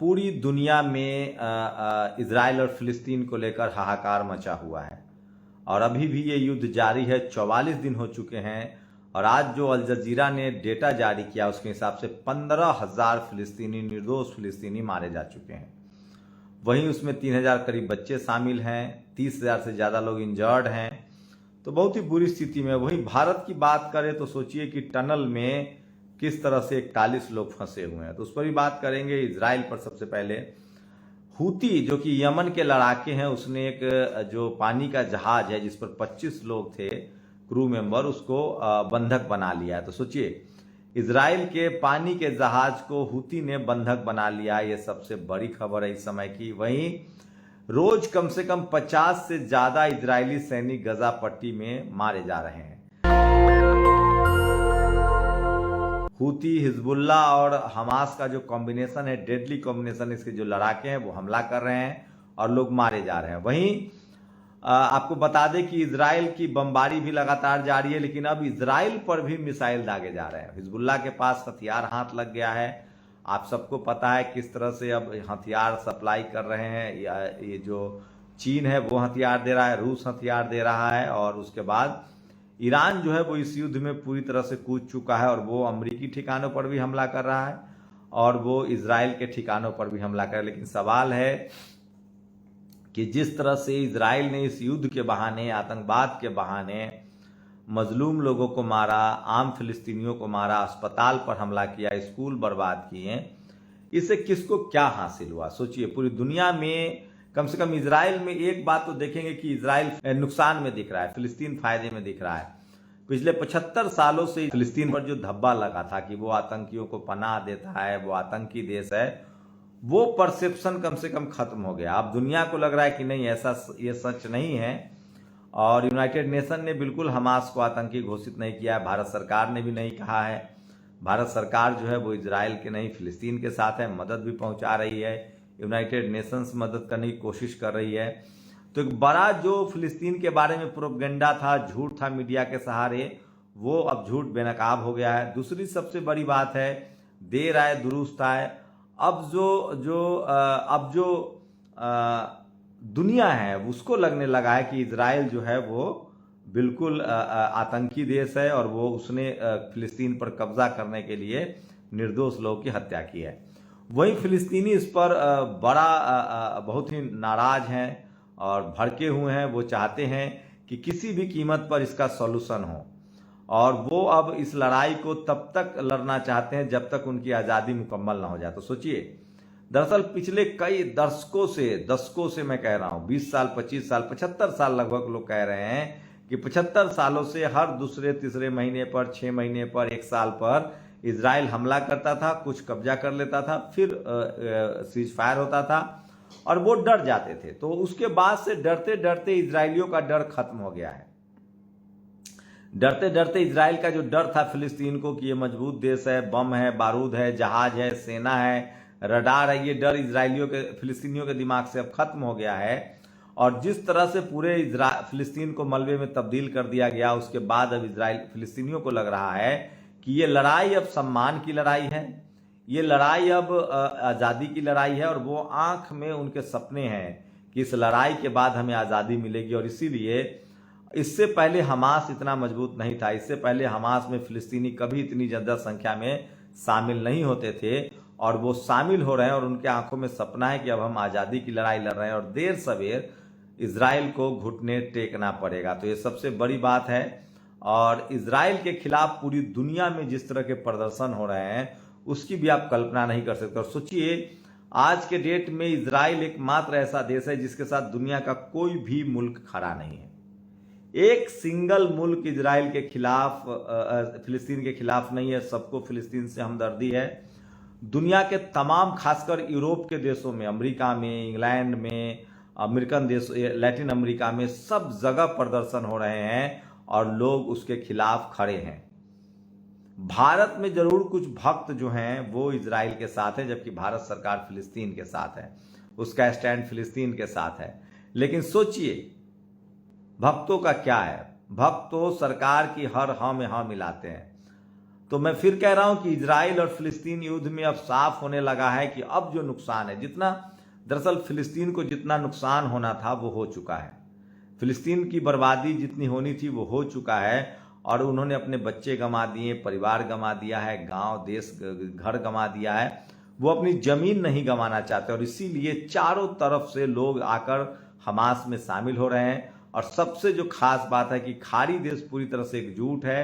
पूरी दुनिया में इजराइल और फिलिस्तीन को लेकर हाहाकार मचा हुआ है और अभी भी ये युद्ध जारी है। 44 दिन हो चुके हैं और आज जो अल जजीरा ने डेटा जारी किया उसके हिसाब से 15,000 फिलिस्तीनी, निर्दोष फिलिस्तीनी मारे जा चुके हैं। वहीं उसमें 3,000 करीब बच्चे शामिल हैं, 30,000 से ज़्यादा लोग इंजर्ड हैं। तो बहुत ही बुरी स्थिति में। वहीं भारत की बात करें तो सोचिए कि टनल में किस तरह से 41 लोग फंसे हुए हैं, तो उस पर भी बात करेंगे। इजराइल पर सबसे पहले हूती जो कि यमन के लड़ाके हैं, उसने एक जो पानी का जहाज है जिस पर 25 लोग थे क्रू मेंबर, उसको बंधक बना लिया है। तो सोचिए इजराइल के पानी के जहाज को हूती ने बंधक बना लिया, ये सबसे बड़ी खबर है इस समय की। वहीं रोज कम से कम 50 से ज्यादा इजरायली सैनिक गजा पट्टी में मारे जा रहे हैं। हूती, हिजबुल्ला और हमास का जो कॉम्बिनेशन है, डेडली कॉम्बिनेशन, इसके जो लड़ाके हैं वो हमला कर रहे हैं और लोग मारे जा रहे हैं। वहीं आपको बता दें कि इजराइल की बमबारी भी लगातार जारी है, लेकिन अब इजराइल पर भी मिसाइल दागे जा रहे हैं। हिजबुल्ला के पास हथियार हाथ लग गया है। आप सबको पता है किस तरह से अब हथियार सप्लाई कर रहे हैं। ये जो चीन है वो हथियार दे रहा है, रूस हथियार दे रहा है, और उसके बाद ईरान जो है वो इस युद्ध में पूरी तरह से कूद चुका है और वो अमेरिकी ठिकानों पर भी हमला कर रहा है और वो इजराइल के ठिकानों पर भी हमला कर रहा है। लेकिन सवाल है कि जिस तरह से इजराइल ने इस युद्ध के बहाने, आतंकवाद के बहाने मजलूम लोगों को मारा, आम फिलिस्तीनियों को मारा, अस्पताल पर हमला किया, स्कूल बर्बाद किए, इससे किसको क्या हासिल हुआ? सोचिए पूरी दुनिया में कम से कम इजराइल में एक बात तो देखेंगे कि इजराइल नुकसान में दिख रहा है, फिलिस्तीन फायदे में दिख रहा है। पिछले 75 सालों से फिलिस्तीन पर जो धब्बा लगा था कि वो आतंकियों को पनाह देता है, वो आतंकी देश है, वो परसेप्शन कम से कम खत्म हो गया। अब दुनिया को लग रहा है कि नहीं, ऐसा ये सच नहीं है। और यूनाइटेड नेशन ने बिल्कुल हमास को आतंकी घोषित नहीं किया है, भारत सरकार ने भी नहीं कहा है। भारत सरकार जो है वो इजराइल के नहीं फिलिस्तीन के साथ है, मदद भी पहुंचा रही है, यूनाइटेड नेशंस मदद करने की कोशिश कर रही है। तो एक बड़ा जो फिलिस्तीन के बारे में प्रोपेगेंडा था, झूठ था मीडिया के सहारे, वो अब झूठ बेनकाब हो गया है। दूसरी सबसे बड़ी बात है, देर आए दुरुस्त आए। अब जो दुनिया है उसको लगने लगा है कि इजराइल जो है वो बिल्कुल आतंकी देश है और वो उसने फिलिस्तीन पर कब्जा करने के लिए निर्दोष लोगों की हत्या की है। वहीं फिलिस्तीनी इस पर बहुत ही नाराज हैं और भड़के हुए हैं। वो चाहते हैं कि किसी भी कीमत पर इसका सॉल्यूशन हो और वो अब इस लड़ाई को तब तक लड़ना चाहते हैं जब तक उनकी आज़ादी मुकम्मल ना हो जाए। तो सोचिए, दरअसल पिछले कई दशकों से मैं कह रहा हूं, 20 साल, 25 साल, 75 साल लगभग लोग कह रहे हैं कि 75 सालों से हर दूसरे तीसरे महीने पर, 6 महीने पर, 1 साल पर इजराइल हमला करता था, कुछ कब्जा कर लेता था, फिर सीज फायर होता था और वो डर जाते थे। तो उसके बाद से डरते डरते इजरायलियों का डर खत्म हो गया है। डरते डरते इजराइल का जो डर था फिलिस्तीन को कि ये मजबूत देश है, बम है, बारूद है, जहाज है, सेना है, रडार है, ये डर फिलिस्तीनियों के दिमाग से अब खत्म हो गया है। और जिस तरह से पूरे फिलिस्तीन को मलबे में तब्दील कर दिया गया, उसके बाद अब फिलिस्तीनियों को लग रहा है कि ये लड़ाई अब सम्मान की लड़ाई है, ये लड़ाई अब आज़ादी की लड़ाई है और वो आंख में उनके सपने हैं कि इस लड़ाई के बाद हमें आज़ादी मिलेगी। और इसीलिए इससे पहले हमास इतना मजबूत नहीं था, इससे पहले हमास में फिलिस्तीनी कभी इतनी ज़्यादा संख्या में शामिल नहीं होते थे और वो शामिल हो रहे हैं और उनके आंखों में सपना है कि अब हम आज़ादी की लड़ाई लड़ रहे हैं और देर सवेर इजराइल को घुटने टेकना पड़ेगा। तो ये सबसे बड़ी बात है। और इजराइल के खिलाफ पूरी दुनिया में जिस तरह के प्रदर्शन हो रहे हैं उसकी भी आप कल्पना नहीं कर सकते। और सोचिए आज के डेट में इजराइल एकमात्र ऐसा देश है जिसके साथ दुनिया का कोई भी मुल्क खड़ा नहीं है। एक सिंगल मुल्क इजराइल के खिलाफ, फिलिस्तीन के खिलाफ नहीं है। सबको फिलिस्तीन से हमदर्दी है। दुनिया के तमाम, खासकर यूरोप के देशों में, अमेरिका में, इंग्लैंड में, अमेरिकन देश, लैटिन अमेरिका में, सब जगह प्रदर्शन हो रहे हैं और लोग उसके खिलाफ खड़े हैं। भारत में जरूर कुछ भक्त जो हैं वो इजराइल के साथ हैं, जबकि भारत सरकार फिलिस्तीन के साथ है, उसका स्टैंड फिलिस्तीन के साथ है। लेकिन सोचिए भक्तों का क्या है? भक्त तो सरकार की हर हाँ में हाँ मिलाते हैं। तो मैं फिर कह रहा हूं कि इजराइल और फिलिस्तीन युद्ध में अब साफ होने लगा है कि अब जो नुकसान है, जितना दरअसल फिलिस्तीन को जितना नुकसान होना था वो हो चुका है। फिलिस्तीन की बर्बादी जितनी होनी थी वो हो चुका है, और उन्होंने अपने बच्चे गंवा दिए, परिवार गंवा दिया है, गांव देश घर गंवा दिया है। वो अपनी जमीन नहीं गंवाना चाहते, और इसीलिए चारों तरफ से लोग आकर हमास में शामिल हो रहे हैं। और सबसे जो खास बात है कि खाड़ी देश पूरी तरह से एकजुट है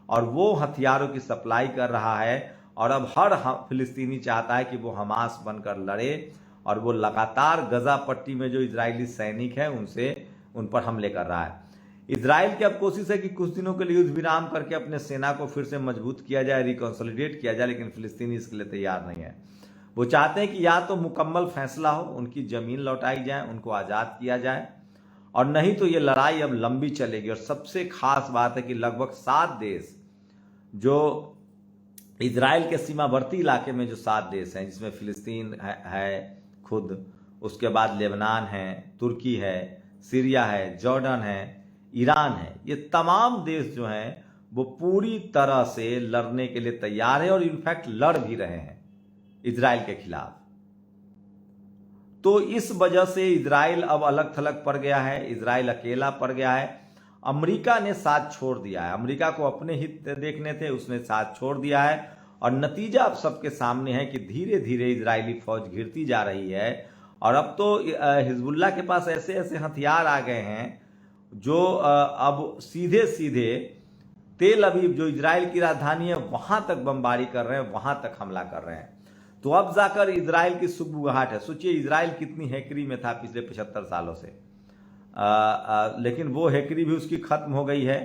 और वो हथियारों की सप्लाई कर रहा है, और अब हर फिलिस्तीनी चाहता है कि वो हमास बनकर लड़े, और वो लगातार गजा पट्टी में जो इजरायली सैनिक हैं उन पर हमले कर रहा है। इजराइल की अब कोशिश है कि कुछ दिनों के लिए युद्ध विराम करके अपने सेना को फिर से मजबूत किया जाए, रिकॉन्सोलिडेट किया जाए, लेकिन फिलिस्तीनी इसके लिए तैयार नहीं है। वो चाहते हैं कि या तो मुकम्मल फैसला हो, उनकी जमीन लौटाई जाए, उनको आज़ाद किया जाए, और नहीं तो ये लड़ाई अब लंबी चलेगी। और सबसे खास बात है कि लगभग 7 देश जो इजराइल के सीमावर्ती इलाके में जो 7 देश हैं, जिसमें फिलिस्तीन है खुद, उसके बाद लेबनान है, तुर्की है, सीरिया है, जॉर्डन है, ईरान है, ये तमाम देश जो हैं वो पूरी तरह से लड़ने के लिए तैयार है, और इनफैक्ट लड़ भी रहे हैं इजराइल के खिलाफ। तो इस वजह से इजराइल अब अलग थलग पड़ गया है, इजराइल अकेला पड़ गया है। अमेरिका ने साथ छोड़ दिया है, अमेरिका को अपने हित देखने थे, उसने साथ छोड़ दिया है, और नतीजा अब सबके सामने है कि धीरे धीरे इजरायली फौज घिरती जा रही है। और अब तो हिजबुल्लाह के पास ऐसे ऐसे हथियार आ गए हैं जो अब सीधे सीधे तेल अवीव जो इजराइल की राजधानी है वहां तक बमबारी कर रहे हैं, वहां तक हमला कर रहे हैं। तो अब जाकर इजराइल की सुगबुगाहट है। सोचिए इजराइल कितनी हैकरी में था पिछले 75 सालों से, लेकिन वो हैकरी भी उसकी खत्म हो गई है,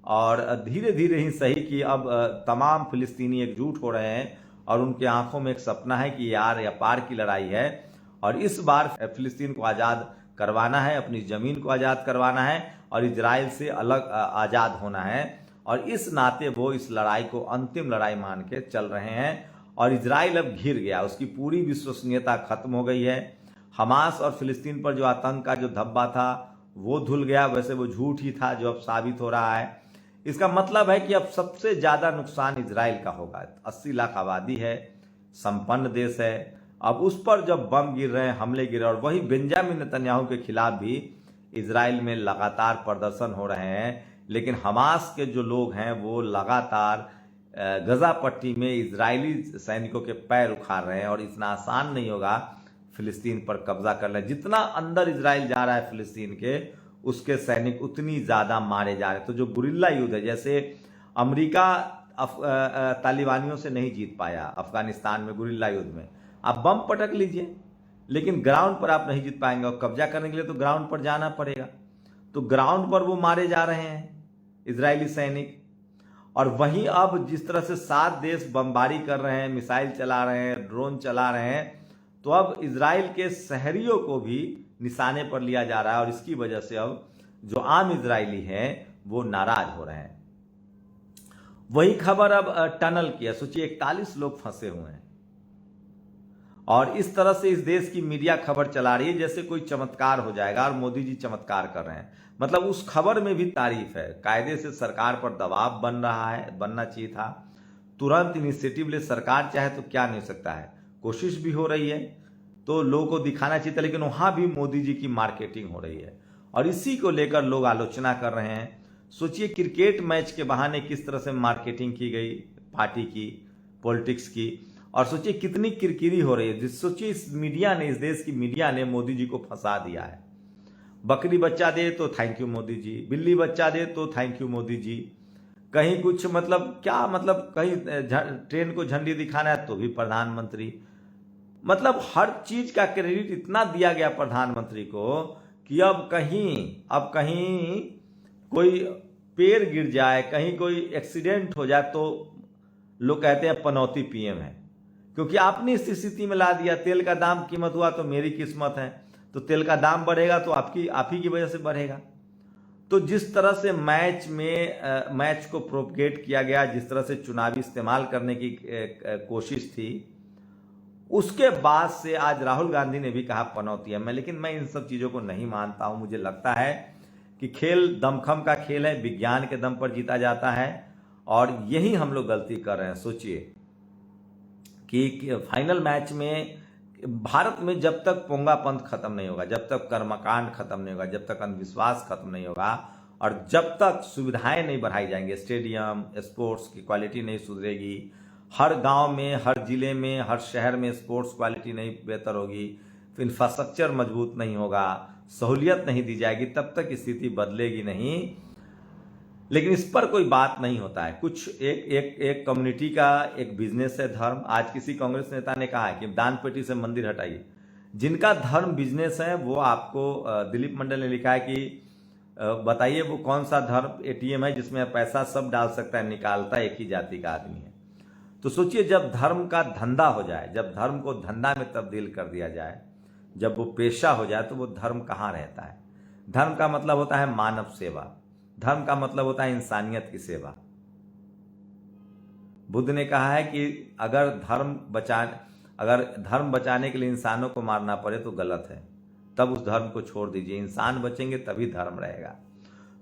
और धीरे धीरे ही सही कि अब तमाम फिलिस्तीनी एकजुट हो रहे हैं, और उनके आंखों में एक सपना है कि यार या पार की लड़ाई है, और इस बार फिलिस्तीन को आज़ाद करवाना है, अपनी ज़मीन को आज़ाद करवाना है, और इजराइल से अलग आज़ाद होना है। और इस नाते वो इस लड़ाई को अंतिम लड़ाई मान के चल रहे हैं, और इजराइल अब घिर गया, उसकी पूरी विश्वसनीयता खत्म हो गई है। हमास और फिलिस्तीन पर जो आतंक का जो धब्बा था वो धुल गया, वैसे वो झूठ ही था जो अब साबित हो रहा है। इसका मतलब है कि अब सबसे ज़्यादा नुकसान इजराइल का होगा। 80 लाख आबादी है, संपन्न देश है, अब उस पर जब बम गिर रहे हैं, हमले गिर रहे हैं, और वही बेंजामिन नेतन्याहू के खिलाफ भी इजराइल में लगातार प्रदर्शन हो रहे हैं, लेकिन हमास के जो लोग हैं वो लगातार गजा पट्टी में इजरायली सैनिकों के पैर उखाड़ रहे हैं, और इतना आसान नहीं होगा फिलिस्तीन पर कब्जा कर ले। जितना अंदर इजराइल जा रहा है फिलिस्तीन के, उसके सैनिक उतनी ज़्यादा मारे जा रहे हैं। तो जो गुरिल्ला युद्ध है, जैसे अमेरिका तालिबानियों से नहीं जीत पाया अफगानिस्तान में गुरिल्ला युद्ध में, आप बम पटक लीजिए, लेकिन ग्राउंड पर आप नहीं जीत पाएंगे, और कब्जा करने के लिए तो ग्राउंड पर जाना पड़ेगा। तो ग्राउंड पर वो मारे जा रहे हैं इजरायली सैनिक। और वहीं अब जिस तरह से 7 देश बमबारी कर रहे हैं, मिसाइल चला रहे हैं, ड्रोन चला रहे हैं, तो अब इजराइल के शहरियों को भी निशाने पर लिया जा रहा है, और इसकी वजह से अब जो आम इजरायली हैं वो नाराज हो रहे हैं। वही खबर अब टनल की है। सोचिए 41 लोग फंसे हुए हैं, और इस तरह से इस देश की मीडिया खबर चला रही है जैसे कोई चमत्कार हो जाएगा, और मोदी जी चमत्कार कर रहे हैं। मतलब उस खबर में भी तारीफ है, कायदे से सरकार पर दबाव बन रहा है, बनना चाहिए था, तुरंत इनिशिएटिव ले सरकार, चाहे तो क्या नहीं हो सकता है, कोशिश भी हो रही है, तो लोगों को दिखाना चाहिए था, लेकिन वहां भी मोदी जी की मार्केटिंग हो रही है, और इसी को लेकर लोग आलोचना कर रहे हैं। सोचिए क्रिकेट मैच के बहाने किस तरह से मार्केटिंग की गई पार्टी की, पॉलिटिक्स की, और सोचिए कितनी किरकिरी हो रही है। सोचिए इस मीडिया ने, इस देश की मीडिया ने मोदी जी को फंसा दिया है। बकरी बच्चा दे तो थैंक यू मोदी जी, बिल्ली बच्चा दे तो थैंक यू मोदी जी, कहीं कुछ मतलब क्या, मतलब कहीं ट्रेन को झंडी दिखाना है तो भी प्रधानमंत्री, मतलब हर चीज का क्रेडिट इतना दिया गया प्रधानमंत्री को कि अब कहीं कोई पेड़ गिर जाए, कहीं कोई एक्सीडेंट हो जाए तो लोग कहते हैं पनौती पीएम है, क्योंकि आपने इस स्थिति में ला दिया। तेल का दाम कीमत हुआ तो मेरी किस्मत है, तो तेल का दाम बढ़ेगा तो आप ही की वजह से बढ़ेगा। तो जिस तरह से मैच को प्रोपगेट किया गया, जिस तरह से चुनावी इस्तेमाल करने की कोशिश थी, उसके बाद से आज राहुल गांधी ने भी कहा पनौती है। लेकिन मैं इन सब चीज़ों को नहीं मानता हूं। मुझे लगता है कि खेल दमखम का खेल है, विज्ञान के दम पर जीता जाता है, और यही हम लोग गलती कर रहे हैं। सोचिए कि फाइनल मैच में भारत में जब तक पोंगापंथ खत्म नहीं होगा, जब तक कर्मकांड खत्म नहीं होगा, जब तक अंधविश्वास खत्म नहीं होगा और जब तक सुविधाएं नहीं बढ़ाई जाएंगे, स्टेडियम, स्पोर्ट्स की क्वालिटी नहीं सुधरेगी, हर गांव में, हर जिले में, हर शहर में स्पोर्ट्स क्वालिटी नहीं बेहतर होगी, इंफ्रास्ट्रक्चर मजबूत नहीं होगा, सहूलियत नहीं दी जाएगी, तब तक स्थिति बदलेगी नहीं। लेकिन इस पर कोई बात नहीं होता है। कुछ एक कम्युनिटी का एक बिजनेस है धर्म। आज किसी कांग्रेस नेता ने कहा है कि दान पेटी से मंदिर हटाइए। जिनका धर्म बिजनेस है वो आपको, दिलीप मंडल ने लिखा है कि बताइए वो कौन सा धर्म एटीएम है जिसमें पैसा सब डाल सकता है, निकालता एक ही जाति का आदमी है। तो सोचिए, जब धर्म का धंधा हो जाए, जब धर्म को धंधा में तब्दील कर दिया जाए, जब वो पेशा हो जाए, तो वो धर्म कहाँ रहता है। धर्म का मतलब होता है मानव सेवा, धर्म का मतलब होता है इंसानियत की सेवा। बुद्ध ने कहा है कि अगर धर्म बचाने के लिए इंसानों को मारना पड़े तो गलत है, तब उस धर्म को छोड़ दीजिए। इंसान बचेंगे तभी धर्म रहेगा।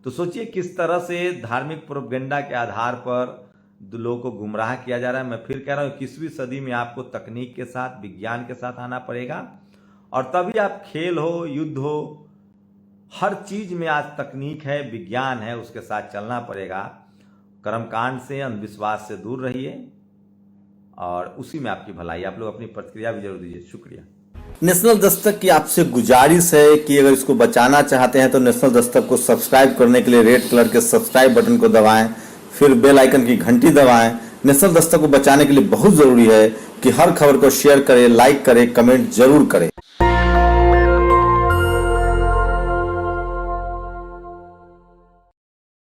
तो सोचिए किस तरह से धार्मिक प्रोपेगेंडा के आधार पर लोगों को गुमराह किया जा रहा है। मैं फिर कह रहा हूं, 21वीं सदी में आपको तकनीक के साथ, विज्ञान के साथ आना पड़ेगा और तभी आप खेल हो, युद्ध हो, हर चीज में आज तकनीक है, विज्ञान है, उसके साथ चलना पड़ेगा। कर्मकांड से, अंधविश्वास से दूर रहिए और उसी में आपकी भलाई। आप लोग अपनी प्रतिक्रिया भी जरूर दीजिए। शुक्रिया। नेशनल दस्तक की आपसे गुजारिश है कि अगर इसको बचाना चाहते हैं तो नेशनल दस्तक को सब्सक्राइब करने के लिए रेड कलर के सब्सक्राइब बटन को दबाएं, फिर बेल आइकन की घंटी दबाएं। नेशनल दस्तक को बचाने के लिए बहुत जरूरी है कि हर खबर को शेयर करें, लाइक करें, कमेंट जरूर करें।